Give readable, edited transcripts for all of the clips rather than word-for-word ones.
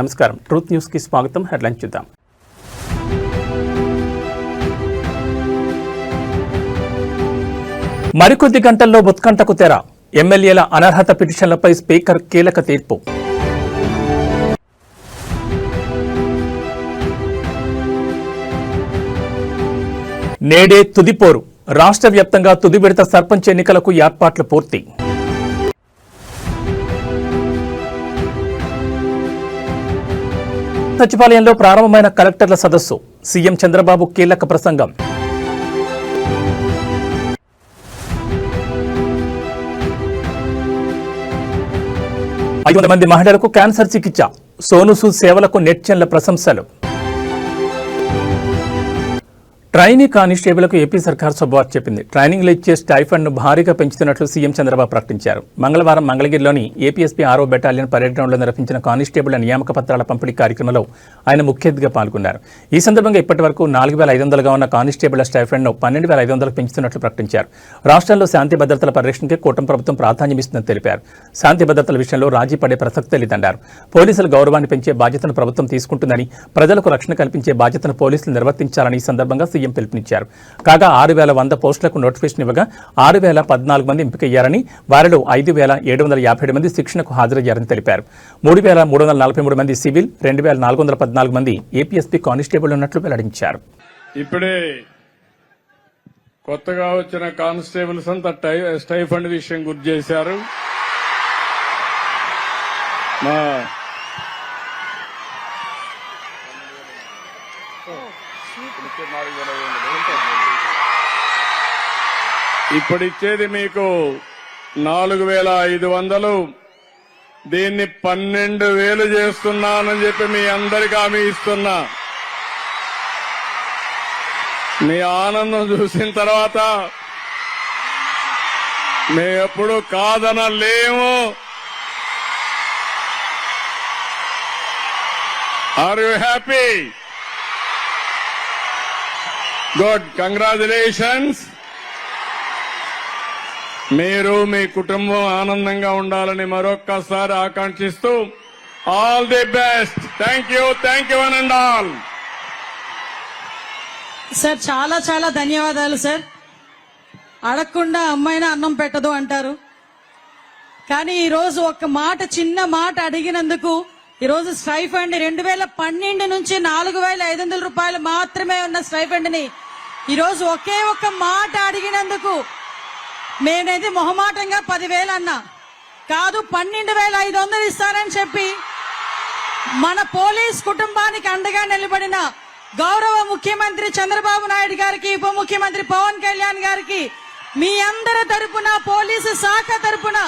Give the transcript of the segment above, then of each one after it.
నమస్కారం. Truth news కి స్వాగతం. హెడ్లైన్స్ చూద్దాం. మరికొద్ది గంటల్లో ఉత్కంఠకు తెర. ఎమ్మెల్యేల అనర్హత పిటిషన్లపై స్పీకర్ కీలక తీర్పు. నేడే తుదిపోరు. రాష్ట్ర వ్యాప్తంగా తుది విడత సర్పంచ్ ఎన్నికలకు ఏర్పాట్లు పూర్తి. సచివాలయంలో ప్రారంభమైన కలెక్టర్ల సదస్సు. సీఎం చంద్రబాబు కీలక ప్రసంగం. మంది మహిళలకు క్యాన్సర్ చికిత్స. సోను సూద్ సేవలకు నెటిజన్ల ప్రశంసలు. ట్రైనీ కానిస్టేబుల్కు ఏపీ సర్కార్ శుభవార్త చెప్పింది. ట్రైనింగ్లో ఇచ్చే స్టైఫండ్ను భారీగా పెంచుతున్నట్లు సీఎం చంద్రబాబు ప్రకటించారు. మంగళవారం మంగళగిరిలోని ఏపీఎస్పీ 6వ బెటాలియన్ పరేడ్ గ్రౌండ్లో నిర్వహించిన కానిస్టేబుళ్ల నియామక పత్రాల పంపిణీ కార్యక్రమంలో ఆయన ముఖ్య అతిథిగా పాల్గొన్నారు. ఈ సందర్భంగా ఇప్పటి వరకు 4,500గా ఉన్న కానిస్టేబుళ్ల స్టైఫండ్ను 12,500కు పెంచుతున్నట్లు ప్రకటించారు. రాష్ట్రంలో శాంతి భద్రతల పరిరక్షణకే కూటమి ప్రభుత్వం ప్రాధాన్యమిస్తుందని తెలిపారు. శాంతి భద్రతల విషయంలో రాజీ పడే ప్రసక్తే లేదన్నారు. పోలీసుల గౌరవాన్ని పెంచే బాధ్యతను ప్రభుత్వం తీసుకుంటుందని, ప్రజలకు రక్షణ కల్పించే బాధ్యతను పోలీసులు నిర్వర్తించాలని ఈ సందర్భంగా సీఎం పిలుపునిచ్చారు. కాగా 6,100 పోస్టులకు నోటిఫికేషన్ ఇవ్వగా 6,014 మంది ఎంపికయ్యారని, వారిలో 5,757 మంది శిక్షణకు హాజరయ్యారని తెలిపారు. 3,343 మంది సివిల్, 2,414 మంది ఏపీఎస్పీ కానిస్టేబుల్ ఉన్నట్లు వెల్లడించారు. ఇప్పుడే కొత్తగా వచ్చిన కానిస్టేబుల్స్ అంతా స్టైఫండ్ విషయం గుర్తు చేశారు. ఇప్పుడు ఇచ్చేది మీకు 4,500. దీన్ని 12,000 చేస్తున్నానని చెప్పి మీ అందరికీ హామీ ఇస్తున్నా. మీ ఆనందం చూసిన తర్వాత మేము ఎప్పుడు కాదనలేము. Are you happy? Good, congratulations. మీరు మీ కుటుంబం ఆనందంగా ఉండాలని మరొక్కసారి ఆకాంక్షిస్తూ all the best. Thank you one and all. Sir చాలా చాలా ధన్యవాదాలు సార్. అడగకుండా అమ్మాయినా అన్నం పెట్టదు అంటారు. కానీ ఈరోజు ఒక మాట, చిన్న మాట అడిగినందుకు ఈరోజు స్టైఫండ్ 2012 నుంచి 4,500 రూపాయలు మాత్రమే ఉన్న స్టైఫండ్ ని ఈరోజు ఒకే ఒక్క మాట అడిగినందుకు నేనైతే మొహమాటంగా 10,000 అన్నా, కాదు 12,500 ఇస్తానని చెప్పి మన పోలీస్ కుటుంబానికి అండగా నిలబడిన గౌరవ ముఖ్యమంత్రి చంద్రబాబు నాయుడు గారికి, ఉప ముఖ్యమంత్రి పవన్ కళ్యాణ్ గారికి మీ అందరి తరపున, పోలీసు శాఖ తరపున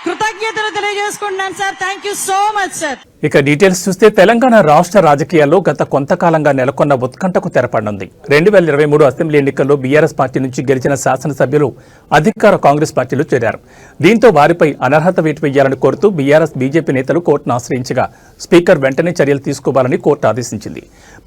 కృతజ్ఞతలు తెలియజేసుకుంటున్నాను sir. Thank you so much sir. ఇక డీటెయిల్స్ చూస్తే తెలంగాణ రాష్ట్ర రాజకీయాల్లో గత కొంతకాలంగా నెలకొన్న ఉత్కంఠకు తెరపడనుంది. 2023 అసెంబ్లీ ఎన్నికల్లో బీఆర్ఎస్ పార్టీ నుంచి గెలిచిన శాసనసభ్యులు అధికార కాంగ్రెస్ పార్టీలో చేరారు. దీంతో వారిపై అనర్హత వేటు వేయాలని కోరుతూ బీఆర్ఎస్, బీజేపీ నేతలు కోర్టును ఆశ్రయించగా స్పీకర్ వెంటనే చర్యలు తీసుకోవాలని కోర్టు ఆదేశించింది.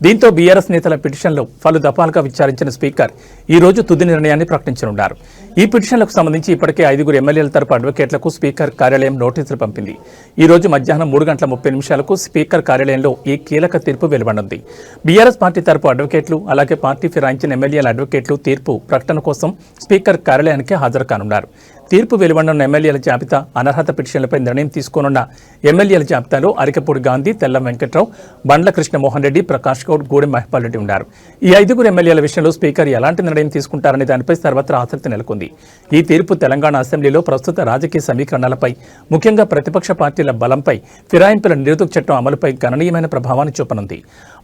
దీంతో బీఆర్ఎస్ నేతల పిటిషన్లు పలు దఫాలుగా విచారించిన స్పీకర్ ఈ రోజు తుది నిర్ణయాన్ని ప్రకటించనున్నారు. ఈ పిటిషన్లకు సంబంధించి ఇప్పటికే 5 ఎమ్మెల్యేల తరపు అడ్వకేట్లకు స్పీకర్ కార్యాలయం నోటీసులు పంపింది. ఈ రోజు మధ్యాహ్నం 3:30 స్పీకర్ కార్యాలయంలో ఈ కీలక తీర్పు వెలువడింది. బీఆర్ఎస్ పార్టీ తరపు అడ్వకేట్లు, అలాగే పార్టీ ఫిరాయించిన ఎమ్మెల్యేల అడ్వకేట్లు తీర్పు ప్రకటన కోసం స్పీకర్ కార్యాలయానికి హాజరు కానున్నారు. తీర్పు వెలువడనున్న ఎమ్మెల్యేల జాబితా, అనర్హత పిటిషన్లపై నిర్ణయం తీసుకోనున్న ఎమ్మెల్యేల జాబితాలో అరికపూడి గాంధీ, తెల్లం వెంకట్రావు, బండ్ల కృష్ణమోహన్ రెడ్డి, ప్రకాష్ గౌడ్, గూడెం మహిపాల్ రెడ్డి ఉన్నారు. ఈ 5 ఎమ్మెల్యేల విషయంలో స్పీకర్ ఎలాంటి నిర్ణయం తీసుకుంటారనే దానిపై సర్వత్రా ఆసక్తి నెలకొంది. ఈ తీర్పు తెలంగాణ అసెంబ్లీలో ప్రస్తుత రాజకీయ సమీకరణలపై, ముఖ్యంగా ప్రతిపక్ష పార్టీల బలంపై, ఫిరాయింపుల నిరోధక చట్టం అమలుపై గణనీయమైన ప్రభావాన్ని చూపనుంది.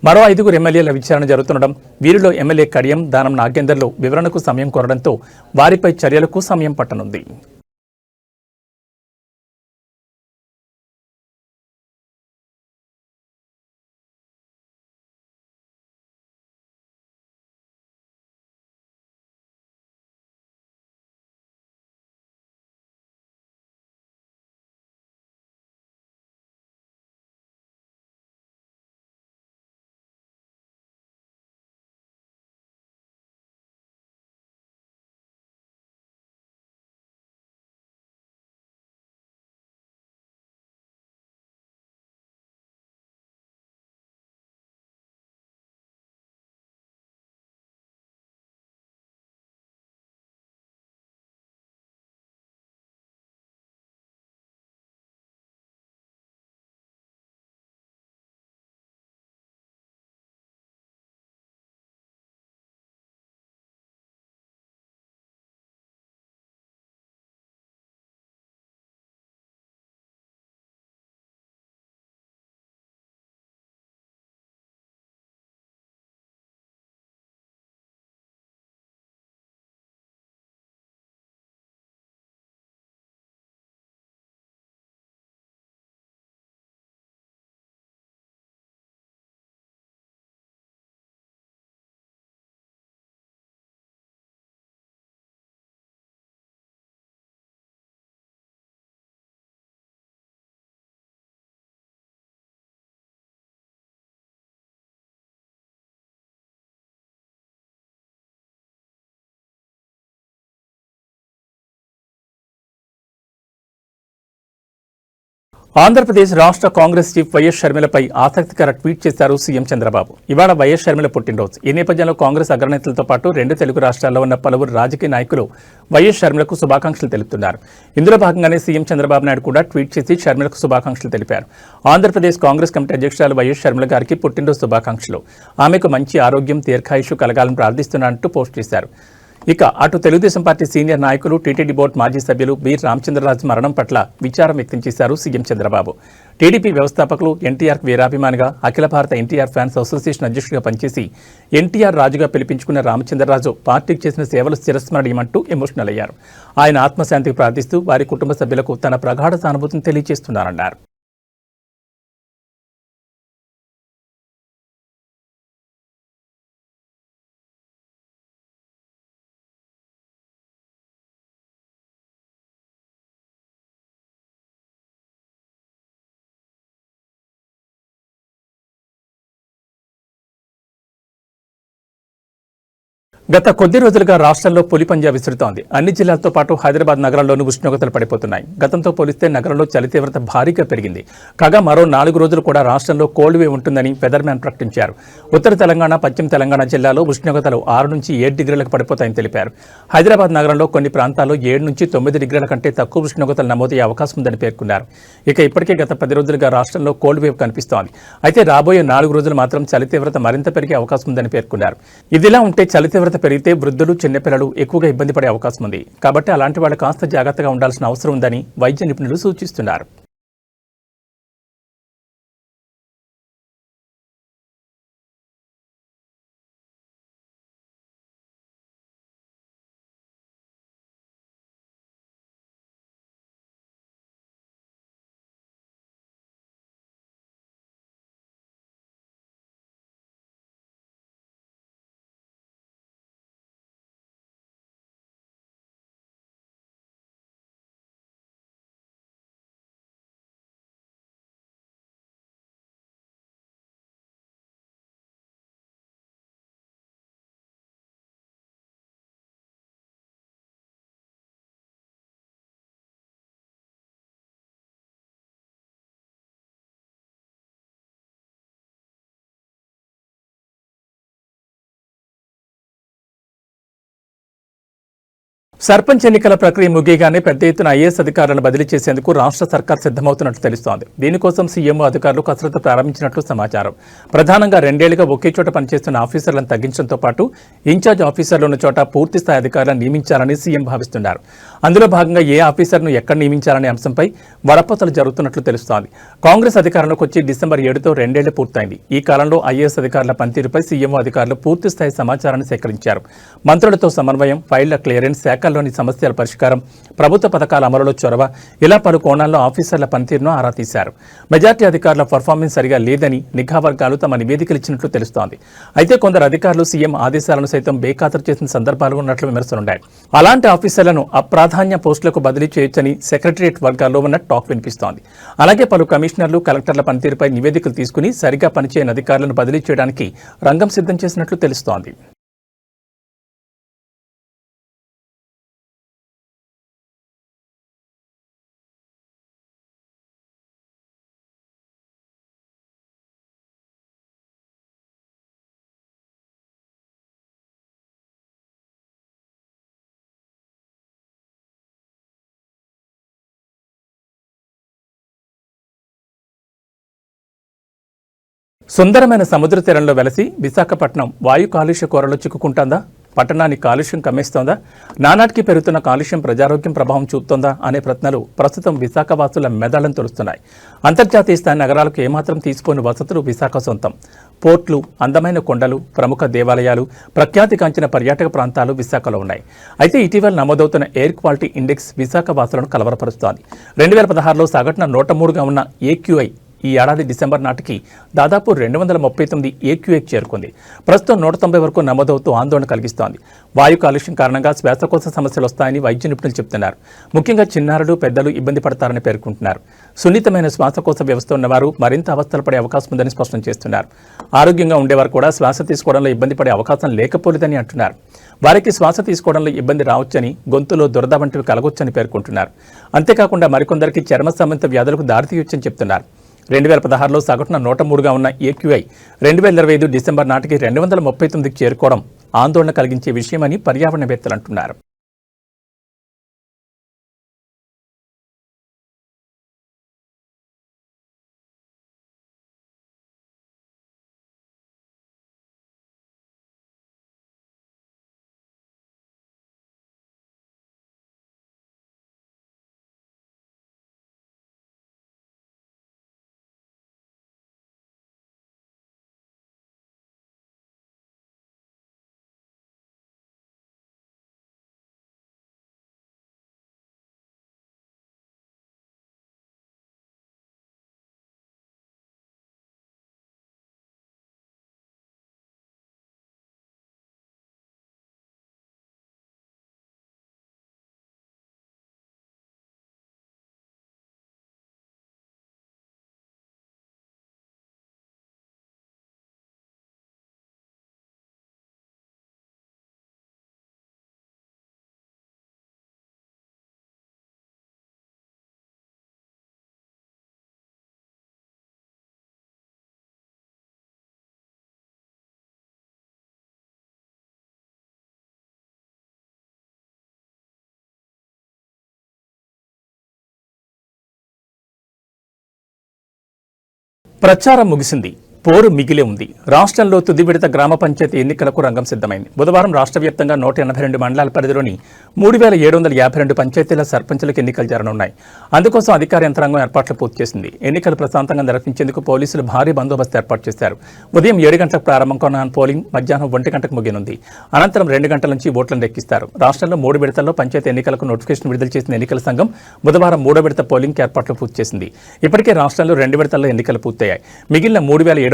మరో 5 ఎమ్మెల్యేల విచారణ జరుగుతుండడం, వీరిలో ఎమ్మెల్యే కడియం, దానం నాగేందర్లు వివరణకు సమయం కోరడంతో వారిపై చర్యలకు సమయం పట్టనుంది. ఆంధ్రప్రదేశ్ రాష్ట్ర కాంగ్రెస్ చీఫ్ వైఎస్ షర్మిలపై ఆసక్తికర ట్వీట్ చేశారు సీఎం చంద్రబాబు. ఇవాళ వైఎస్ షర్మిల పుట్టినరోజు. ఈ నేపథ్యంలో కాంగ్రెస్ అగ్రనేతలతో పాటు 2 తెలుగు రాష్ట్రాల్లో ఉన్న పలువురు రాజకీయ నాయకులు వైఎస్ షర్మిలకు శుభాకాంక్షలు తెలుపుతున్నారు. ఇందులో భాగంగానే సీఎం చంద్రబాబు నాయుడు కూడా ట్వీట్ చేసి షర్మిలకు శుభాకాంక్షలు తెలిపారు. ఆంధ్రప్రదేశ్ కాంగ్రెస్ కమిటీ అధ్యక్షురాలు వైఎస్ షర్మిల గారికి పుట్టినరోజు శుభాకాంక్షలు. ఆమెకు మంచి ఆరోగ్యం, దీర్ఘాయుషు కలగాలని ప్రార్థిస్తున్నానంటూ పోస్ట్ చేశారు. ఇక అటు తెలుగుదేశం పార్టీ సీనియర్ నాయకులు, టీటీడీ బోర్డు మాజీ సభ్యులు బి రామచంద్రరాజు మరణం పట్ల విచారం వ్యక్తం చేశారు సీఎం చంద్రబాబు. టీడీపీ వ్యవస్థాపకులు ఎన్టీఆర్ వీరాభిమానిగా, అఖిల భారత ఎన్టీఆర్ ఫ్యాన్స్ అసోసియేషన్ అధ్యక్షుడిగా పనిచేసి ఎన్టీఆర్ రాజుగా పిలిపించుకున్న రామచంద్రరాజు పార్టీకి చేసిన సేవలు చిరస్మరణీయమంటూ ఎమోషనల్ అయ్యారు. ఆయన ఆత్మశాంతికి ప్రార్థిస్తూ వారి కుటుంబ సభ్యులకు తన ప్రగాఢ సానుభూతిని తెలియజేస్తున్నారన్నారు. గత కొద్ది రోజులుగా రాష్ట్రంలో పులిపంజా విసురుతోంది. అన్ని జిల్లాలతో పాటు హైదరాబాద్ నగరంలోనూ ఉష్ణోగ్రతలు పడిపోతున్నాయి. గతంతో పోలిస్తే నగరంలో చలి తీవ్రత భారీగా పెరిగింది. కాగా మరో 4 రోజులు కూడా రాష్ట్రంలో కోల్డ్ వేవ్ ఉంటుందని వెదర్మ్యాన్ ప్రకటించారు. ఉత్తర తెలంగాణ, పశ్చిమ తెలంగాణ జిల్లాలో ఉష్ణోగ్రతలు 6 నుంచి 7 డిగ్రీలకు పడిపోతాయని తెలిపారు. హైదరాబాద్ నగరంలో కొన్ని ప్రాంతాల్లో 7 నుంచి 9 డిగ్రీల కంటే తక్కువ ఉష్ణోగ్రతలు నమోదయ్యే అవకాశం ఉందని పేర్కొన్నారు. ఇక ఇప్పటికే గత 10 రోజులుగా రాష్ట్రంలో కోల్డ్ వేవ్ కనిపిస్తోంది. అయితే రాబోయే 4 రోజులు మాత్రం చలి తీవ్రత మరింత పెరిగే అవకాశం ఉందని పేర్కొన్నారు. ఇదిలా ఉంటే చలి తీవ్రత పెరిగితే వృద్ధులు, చిన్నపిల్లలు ఎక్కువగా ఇబ్బంది పడే అవకాశం ఉంది. కాబట్టి అలాంటి వాళ్ళు కాస్త జాగ్రత్తగా ఉండాల్సిన అవసరం ఉందని వైద్య నిపుణులు సూచిస్తున్నారు. సర్పంచ్ ఎన్నికల ప్రక్రియ ముగియగానే పెద్ద ఎత్తున ఐఏఎస్ అధికారులను బదిలీ చేసేందుకు రాష్ట్ర సర్కార్ సిద్ధమవుతున్నట్లు తెలుస్తోంది. దీనికోసం సీఎం అధికారులు కసరత్తు ప్రారంభించినట్లు సమాచారం. ప్రధానంగా 2 ఏళ్లుగా ఒకే చోట పనిచేస్తున్న ఆఫీసర్లను తగ్గించడంతో పాటు ఇన్ఛార్జ్ ఆఫీసర్లు ఉన్న చోట పూర్తి స్థాయి అధికారులను నియమించాలని సీఎం భావిస్తున్నారు. అందులో భాగంగా ఏ ఆఫీసర్ను ఎక్కడ నియమించాలనే అంశంపై వరపతలు జరుగుతున్నట్లు తెలుస్తోంది. కాంగ్రెస్ అధికారంలోకి వచ్చి డిసెంబర్ 7తో 2 ఏళ్లు పూర్తయింది. ఈ కాలంలో ఐఏఎస్ అధికారుల పనితీరుపై సీఎం అధికారులు పూర్తి స్థాయి సమాచారాన్ని సేకరించారు. మంత్రులతో సమన్వయం, ఫైళ్ల క్లియరెన్స్, శాఖల్లోని సమస్యల పరిష్కారం, ప్రభుత్వ పథకాల అమలులో చొరవ, ఇలా పలు కోణాల్లో ఆఫీసర్ల పనితీరును ఆరా తీశారు. మెజార్టీ అధికారుల పర్ఫార్మెన్స్ సరిగా లేదని నిఘా వర్గాలు తమ నివేదికలు ఇచ్చినట్లు తెలుస్తోంది. అయితే కొందరు అధికారులు సీఎం ఆదేశాలను సైతం బేఖాతరు చేసిన సందర్భాలు ఉన్నట్లు విమర్శలున్నాయి. అలాంటి ఆఫీసర్లను అప్రాధాన్య పోస్టులకు బదిలీ చేయొచ్చని సెక్రటరియట్ వర్గాల్లో ఉన్న టాక్ వినిపిస్తోంది. అలాగే పలు కమిషనర్లు, కలెక్టర్ల పనితీరుపై నివేదికలు తీసుకుని సరిగా పనిచేయని అధికారులను బదిలీ చేయడానికి రంగం సిద్ధం చేసినట్లు తెలుస్తోంది. సుందరమైన సముద్ర తీరంలో వెలసి విశాఖపట్నం వాయు కాలుష్య కోరలో చిక్కుకుంటోందా? పట్టణాన్ని కాలుష్యం కమ్మేస్తోందా? నానాటికి పెరుగుతున్న కాలుష్యం ప్రజారోగ్యం ప్రభావం చూపుతోందా అనే ప్రశ్నలు ప్రస్తుతం విశాఖ వాసుల మెదళ్లను తొలుస్తున్నాయి. అంతర్జాతీయ స్థాయి నగరాలకు ఏమాత్రం తీసిపోని వసతులు విశాఖ సొంతం. పోర్ట్లు, అందమైన కొండలు, ప్రముఖ దేవాలయాలు, ప్రఖ్యాతిగాంచిన పర్యాటక ప్రాంతాలు విశాఖలో ఉన్నాయి. అయితే ఇటీవల నమోదవుతున్న ఎయిర్ క్వాలిటీ ఇండెక్స్ విశాఖ వాసులను కలవరపరుస్తోంది. 2016లో సగటున 103గా ఉన్న AQI ఈ ఏడాది డిసెంబర్ నాటికి దాదాపు 239 ఏక్యూఏకి చేరుకుంది. ప్రస్తుతం 190 వరకు నమోదవుతూ ఆందోళన కలిగిస్తోంది. వాయు కాలుష్యం కారణంగా శ్వాసకోశ సమస్యలు వస్తాయని వైద్య నిపుణులు చెబుతున్నారు. ముఖ్యంగా చిన్నారులు, పెద్దలు ఇబ్బంది పడతారని పేర్కొంటున్నారు. సున్నితమైన శ్వాసకోశ వ్యవస్థ ఉన్నవారు మరింత అవస్థలు పడే అవకాశం ఉందని స్పష్టం చేస్తున్నారు. ఆరోగ్యంగా ఉండేవారు కూడా శ్వాస తీసుకోవడంలో ఇబ్బంది పడే అవకాశం లేకపోలేదని అంటున్నారు. వారికి శ్వాస తీసుకోవడంలో ఇబ్బంది రావచ్చని, గొంతులో దురద వంటివి కలగొచ్చని పేర్కొంటున్నారు. అంతేకాకుండా మరికొందరికి చర్మ సంబంధిత వ్యాధులకు దారితీయొచ్చని చెప్తున్నారు. 2016లో సగటున 103గా ఉన్న ఏక్యూఐ 2025 డిసెంబర్ నాటికి 239కి చేరుకోవడం ఆందోళన కలిగించే విషయమని పర్యావరణవేత్తలు అంటున్నారు. ప్రచారం ముగిసింది, పోరు మిగిలే ఉంది. రాష్ట్రంలో తుది విడత గ్రామ పంచాయతీ ఎన్నికలకు రంగం సిద్ధమైంది. బుధవారం రాష్ట్ర వ్యాప్తంగా 182 మండలాల పరిధిలోని 3752 పంచాయతీల సర్పంచులకు ఎన్నికలు జరగనున్నాయి. అందుకోసం అధికార యంత్రాంగం ఏర్పాట్లు పూర్తి చేసింది. ఎన్నికలు ప్రశాంతంగా నిర్వహించేందుకు పోలీసులు భారీ బందోబస్తు ఏర్పాటు చేశారు. ఉదయం 7 గంటలకు ప్రారంభం కానున్న పోలింగ్ మధ్యాహ్నం 1 గంటకు ముగియనుంది. అనంతరం 2 గంటల నుంచి ఓట్లను లెక్కిస్తారు. రాష్ట్రంలో 3 విడతల్లో పంచాయతీ ఎన్నికలకు నోటిఫికేషన్ విడుదల చేసిన ఎన్నికల సంఘం బుధవారం 3వ విడత పోలింగ్కి ఏర్పాట్లు పూర్తి చేసింది. ఇప్పటికే రాష్ట్రంలో 2 విడతల్లో ఎన్నికలు పూర్తయ్యాయి. మిగిలిన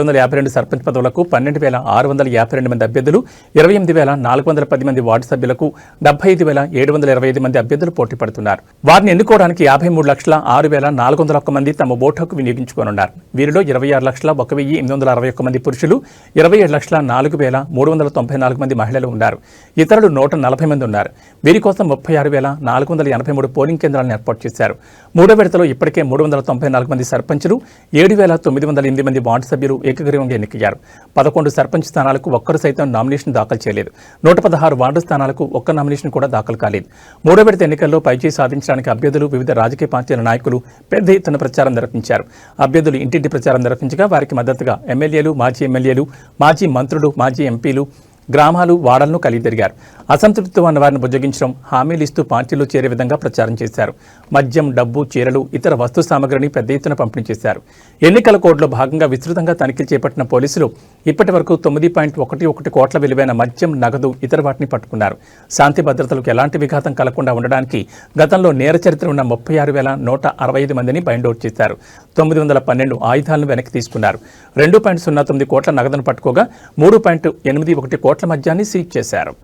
3752 సర్పంచ్ పదవులకు 12,652 మంది అభ్యర్థులు, 28,410 మంది వార్డు సభ్యులకు 75,725 మంది అభ్యర్థులు పోటీ పడుతున్నారు. వారిని ఎన్నుకోవడానికి 53,06,401 మంది తమ ఓటు హక్కు వినియోగించుకోనున్నారు. వీరిలో 26,01,861 మంది పురుషులు, 27,04,394 మంది మహిళలు ఉన్నారు. ఇతరులు 140 మంది ఉన్నారు. వీరి కోసం 36,483 పోలింగ్ కేంద్రాలను ఏర్పాటు చేశారు. 3వ విడతలో ఇప్పటికే 394 మంది సర్పంచులు, 7,908 మంది వార్డు సభ్యులు ఏకగ్రీవంగా ఎన్నికయ్యారు. 11 సర్పంచ్ స్థానాలకు ఒక్కరు సైతం నామినేషన్ దాఖలు చేయలేదు. 116 వార్డు స్థానాలకు ఒక్క నామినేషన్ కూడా దాఖలు కాలేదు. 3వ విడత ఎన్నికల్లో పైచేయి సాధించడానికి అభ్యర్థులు, వివిధ రాజకీయ పార్టీల నాయకులు పెద్ద ఎత్తున ప్రచారం నిర్వహించారు. అభ్యర్థులు ఇంటింటి ప్రచారం నిర్వహించగా వారికి మద్దతుగా ఎమ్మెల్యేలు, మాజీ ఎమ్మెల్యేలు, మాజీ మంత్రులు, మాజీ ఎంపీలు గ్రామాలు, వాడలను కలిగి తిరిగారు. అసంతృప్తితో ఉన్న వారిని బుజ్జగించడం, హామీలు ఇస్తూ పార్టీలో చేరే విధంగా ప్రచారం చేశారు. మద్యం, డబ్బు, చీరలు, ఇతర వస్తు సామగ్రిని పెద్ద ఎత్తున పంపిణీ చేశారు. ఎన్నికల కోడ్లో భాగంగా విస్తృతంగా తనిఖీలు చేపట్టిన పోలీసులు ఇప్పటి వరకు 9.11 కోట్ల విలువైన మద్యం, నగదు, ఇతర వాటిని పట్టుకున్నారు. శాంతి భద్రతలకు ఎలాంటి విఘాతం కలగకుండా ఉండడానికి గతంలో నేర చరిత్ర ఉన్న 36,165 మందిని బైండౌట్ చేశారు. 912 ఆయుధాలను వెనక్కి తీసుకున్నారు. 2.09 కోట్ల నగదును పట్టుకోగా 3.81 కోట్ల మద్యాన్ని సీజ్ చేశారు.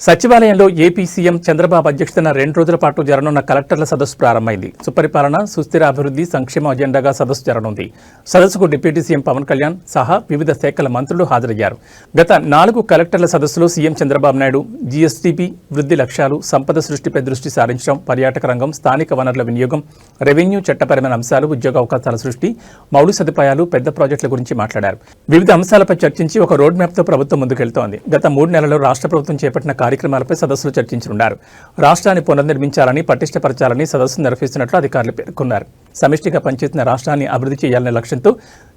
సచివాలయంలో ఏపీ సీఎం చంద్రబాబు అధ్యక్షతన 2 రోజుల పాటు జరగనున్న కలెక్టర్ల సదస్సు ప్రారంభమైంది. సుపరిపాలన, సుస్థిర అభివృద్ధి, సంక్షేమ అజెండాగా సదస్సు జరగనుంది. సదస్సుకు డిప్యూటీ సీఎం పవన్ కళ్యాణ్ సహా వివిధ శాఖల మంత్రులు హాజరయ్యారు. గత 4 కలెక్టర్ల సదస్సులో సీఎం చంద్రబాబు నాయుడు జీఎస్టీపీ, వృద్ధి లక్ష్యాలు, సంపద సృష్టిపై దృష్టి సారించడం, పర్యాటక రంగం, స్థానిక వనరుల వినియోగం, రెవెన్యూ, చట్టపరమైన అంశాలు, ఉద్యోగ అవకాశాల సృష్టి, మౌలిక సదుపాయాలు, పెద్ద ప్రాజెక్టుల గురించి మాట్లాడారు. వివిధ అంశాలపై చర్చించి ఒక రోడ్ మ్యాప్తో ప్రభుత్వం ముందుకెళ్తోంది. గత 3 నెలల్లో రాష్ట్ర ప్రభుత్వం చేపట్టిన కార్యక్రమాలపై సదస్సులో చర్చించనున్నారు. రాష్ట్రాన్ని పునర్నిర్మించాలని, పటిష్టపరచాలని సదస్సు నిర్వహిస్తున్నట్లు అధికారులు పేర్కొన్నారు. సమిష్టిగా పనిచేసిన రాష్ట్రాన్ని అభివృద్ధి చేయాలనే లక్ష్యంతో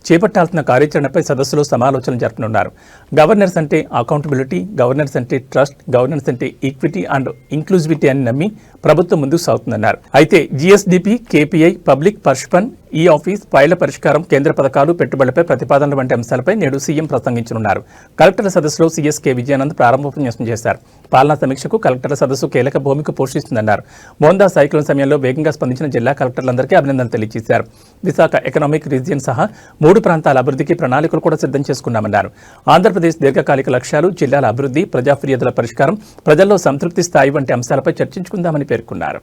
చేపట్టాల్సిన కార్యాచరణపై సదస్సులో సమాలోచనలు జరపనున్నారు. గవర్నెన్స్ అంటే అకౌంటబిలిటీ, గవర్నెన్స్ అంటే ట్రస్ట్, గవర్నెన్స్ అంటే ఈక్విటీ అండ్ ఇంక్లూజివిటీ అని నమ్మి ప్రభుత్వం ముందుకు సాగుతుందన్నారు. అయితే జీఎస్డీపీ, కేపీఐ, పబ్లిక్ పర్షిపన్, ఈ ఆఫీస్, ఫైళ్ల పరిష్కారం, కేంద్ర పథకాలు, పెట్టుబడులపై ప్రతిపాదనలు వంటి అంశాలపై నేడు సీఎం ప్రసంగించనున్నారు. కలెక్టర్ల సదస్సులో సీఎస్ కె విజయానంద్ ప్రారంభోపన్యాసం చేశారు. పాలనా సమీక్షకు కలెక్టర్ల సదస్సు కీలక భూమిక పోషిస్తుందన్నారు. మోందా సైక్లోన్ సమయంలో వేగంగా స్పందించిన జిల్లా కలెక్టర్లందరికీ అభినందనలు తెలియజేశారు. విశాఖ ఎకనామిక్ రీజియన్ సహా 3 ప్రాంతాల అభివృద్ధికి ప్రణాళికలు కూడా సిద్ధం చేసుకున్నామన్నారు. ఆంధ్రప్రదేశ్ దీర్ఘకాలిక లక్ష్యాలు, జిల్లాల అభివృద్ధి, ప్రజా ఫిర్యాదుల పరిష్కారం, ప్రజల్లో సంతృప్తి స్థాయి వంటి అంశాలపై చర్చించుకుందామని పేర్కొన్నారు.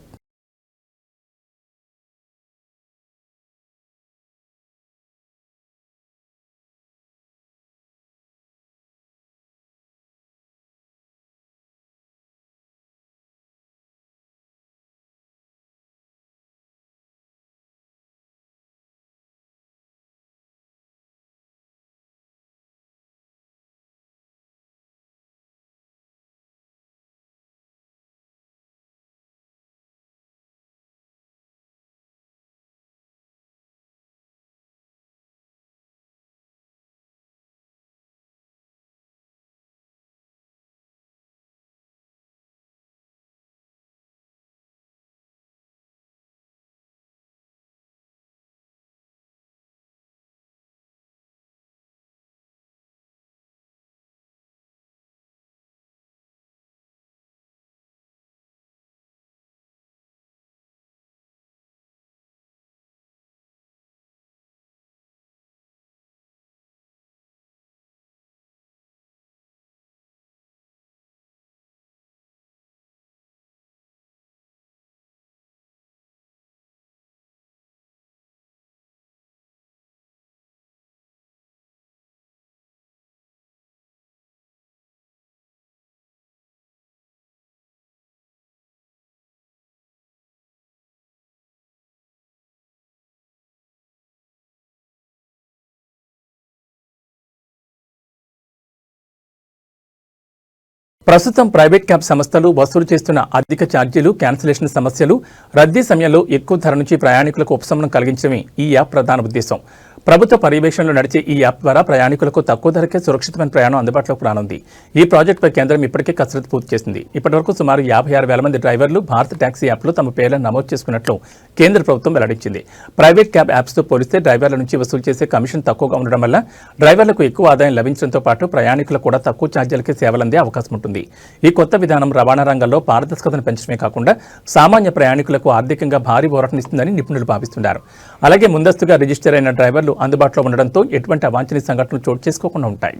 ప్రస్తుతం ప్రైవేట్ క్యాబ్ సంస్థలు వసూలు చేస్తున్న అధిక ఛార్జీలు, క్యాన్సిలేషన్ సమస్యలు, రద్దీ సమయంలో ఎక్కువ ధర నుంచి ప్రయాణికులకు ఉపశమనం కలిగించడమే ఈ యాప్ ప్రధాన ఉద్దేశం. ప్రభుత్వ పర్యవేక్షణలో నడిచే ఈ యాప్ ద్వారా ప్రయాణికులకు తక్కువ ధరకే సురక్షితమైన ప్రయాణం అందుబాటులోకి రానుంది. ఈ ప్రాజెక్టుపై కేంద్రం ఇప్పటికే కసరత్తు పూర్తి చేసింది. ఇప్పటివరకు సుమారు 56,000 మంది డ్రైవర్లు భారత్ టాక్సీ యాప్లో తమ పేర్లను నమోదు చేసుకున్నట్లు కేంద్ర ప్రభుత్వం వెల్లడించింది. ప్రైవేట్ క్యాబ్ యాప్స్తో పోలిస్తే డ్రైవర్ల నుంచి వసూలు చేసే కమిషన్ తక్కువగా ఉండడం వల్ల డ్రైవర్లకు ఎక్కువ ఆదాయం లభించడంతో పాటు ప్రయాణికులకు కూడా తక్కువ ఛార్జీలకే సేవలు అందే అవకాశం ఉంటుంది. ఈ కొత్త విధానం రవాణా రంగంలో పారదర్శకతను పెంచడమే కాకుండా సామాన్య ప్రయాణికులకు ఆర్థికంగా భారీ ఊరటనిస్తుందని నిపుణులు భావిస్తున్నారు. అలాగే ముందస్తుగా రిజిస్టర్ అయిన డ్రైవర్లు అందుబాటులో ఉండడంతో ఎటువంటి అవాంఛనీయ సంఘటనలు చోటు చేసుకోకుండా ఉంటాయి.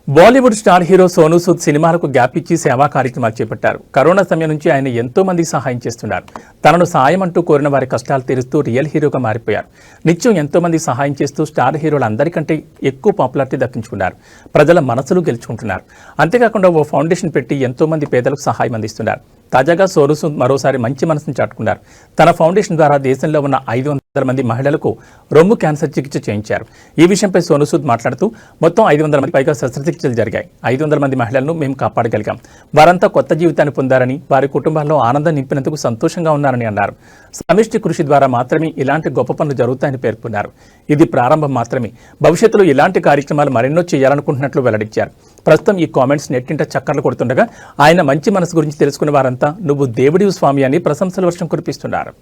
బాలీవుడ్ స్టార్ హీరో సోనూ సూద్ సినిమాలకు గ్యాప్ ఇచ్చి సేవా కార్యక్రమాలు చేపట్టారు. కరోనా సమయం నుంచి ఆయన ఎంతో మందికి సహాయం చేస్తున్నారు. తనను సాయం అంటూ కోరిన వారి కష్టాలు తీరుస్తూ రియల్ హీరోగా మారిపోయారు. నిత్యం ఎంతో మంది సహాయం చేస్తూ స్టార్ హీరోలు అందరికంటే ఎక్కువ పాపులారిటీ దక్కించుకున్నారు. ప్రజల మనసులు గెలుచుకుంటున్నారు. అంతేకాకుండా ఓ ఫౌండేషన్ పెట్టి ఎంతో మంది పేదలకు సహాయం అందిస్తున్నారు. తాజాగా సోనూ సూద్ మరోసారి మంచి మనసును చాటుకున్నారు. తన ఫౌండేషన్ ద్వారా దేశంలో ఉన్న 500 మంది మహిళలకు రొమ్ము క్యాన్సర్ చికిత్స చేయించారు. ఈ విషయంపై సోనూ సూద్ మాట్లాడుతూ మొత్తం 500 మంది పైగా శస్త్రచికిత్సలు జరిగాయి. 500 మంది మహిళలను మేము కాపాడగలిగాం. వారంతా కొత్త జీవితాన్ని పొందారని, వారి కుటుంబాల్లో ఆనందం నింపినందుకు సంతోషంగా ఉన్నారని అన్నారు. సమిష్టి కృషి ద్వారా మాత్రమే ఇలాంటి గొప్ప పనులు జరుగుతాయని పేర్కొన్నారు. ఇది ప్రారంభం మాత్రమే. భవిష్యత్తులో ఇలాంటి కార్యక్రమాలు మరెన్నో చేయాలనుకుంటున్నట్లు వెల్లడించారు. ప్రస్తుతం ఈ కామెంట్స్ నెట్టింట చక్కర్లు కొడుతుండగా ఆయన మంచి మనసు గురించి తెలుసుకున్న వారంతా నువ్వు దేవుడివి స్వామి అని ప్రశంసల వర్షం కురిపిస్తున్నారు.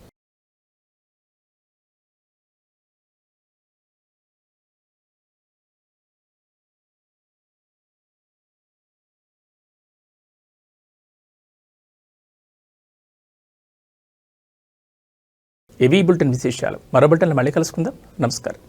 ఏవీ బులెటిన్ విశేషాలు. మరో బులెటిన్లో మళ్ళీ కలుసుకుందాం. నమస్కారం.